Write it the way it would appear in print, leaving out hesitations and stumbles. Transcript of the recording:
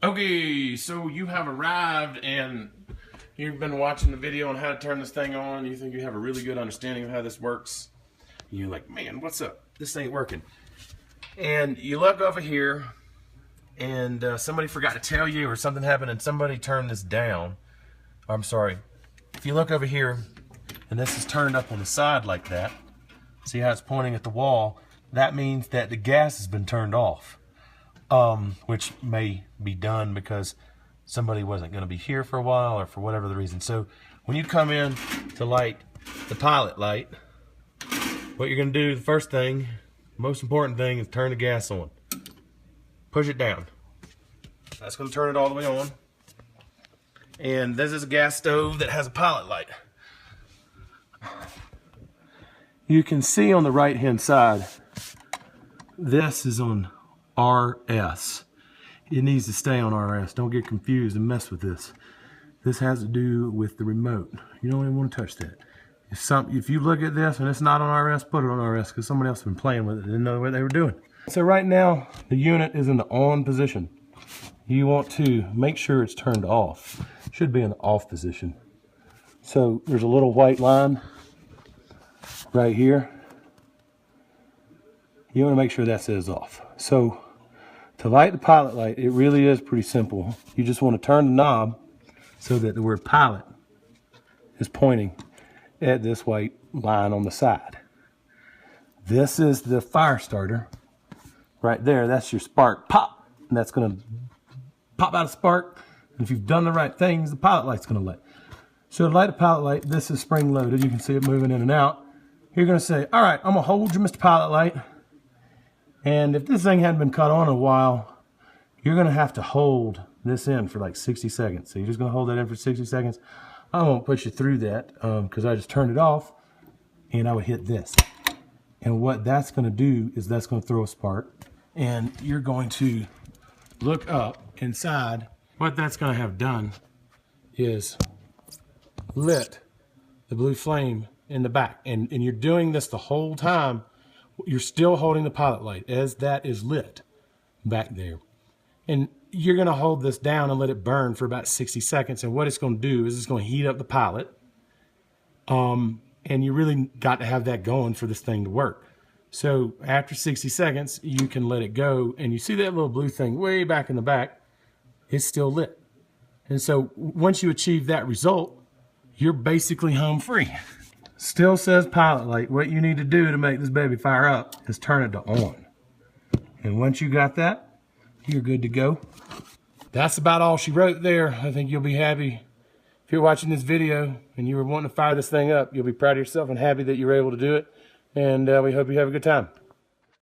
Okay, so you have arrived and you've been watching the video on how to turn this thing on. You think you have a really good understanding of how this works. You're like, man, what's up? This ain't working. And you look over here and somebody forgot to tell you, or something happened and somebody turned this down. I'm sorry. If you look over here and this is turned up on the side like that, see how it's pointing at the wall? That means that the gas has been turned off. Which may be done because somebody wasn't going to be here for a while or for whatever the reason. So when you come in to light the pilot light, what you're going to do, the first thing, most important thing, is turn the gas on. Push it down. That's going to turn it all the way on. And this is a gas stove that has a pilot light. You can see on the right hand side, this is on RS. It needs to stay on RS. Don't get confused and mess with this. This has to do with the remote. You don't even want to touch that. If you look at this and it's not on RS, put it on RS, because somebody else has been playing with it and didn't know what they were doing. So right now, the unit is in the on position. You want to make sure it's turned off. It should be in the off position. So there's a little white line right here. You want to make sure that says off. So to light the pilot light, it really is pretty simple. You just want to turn the knob so that the word pilot is pointing at this white line on the side. This is the fire starter. Right there, that's your spark. Pop! And that's going to pop out a spark. And if you've done the right things, the pilot light's going to light. So to light the pilot light, this is spring loaded. You can see it moving in and out. You're going to say, all right, I'm going to hold you, Mr. Pilot Light. And if this thing hadn't been cut on in a while, you're going to have to hold this in for like 60 seconds. So you're just going to hold that in for 60 seconds. I won't push you through that because I just turned it off and I would hit this. And what that's going to do is that's going to throw a spark. And you're going to look up inside. What that's going to have done is lit the blue flame in the back. And you're doing this the whole time. You're still holding the pilot light as that is lit back there. And you're going to hold this down and let it burn for about 60 seconds. And what it's going to do is it's going to heat up the pilot. And you really got to have that going for this thing to work. So after 60 seconds, you can let it go. And you see that little blue thing way back in the back. It's still lit. And so once you achieve that result, you're basically home free. Still says pilot light. What you need to do to make this baby fire up is turn it to on. And once you got that, you're good to go. That's about all she wrote there. I think you'll be happy. If you're watching this video and you were wanting to fire this thing up, you'll be proud of yourself and happy that you were able to do it. And we hope you have a good time.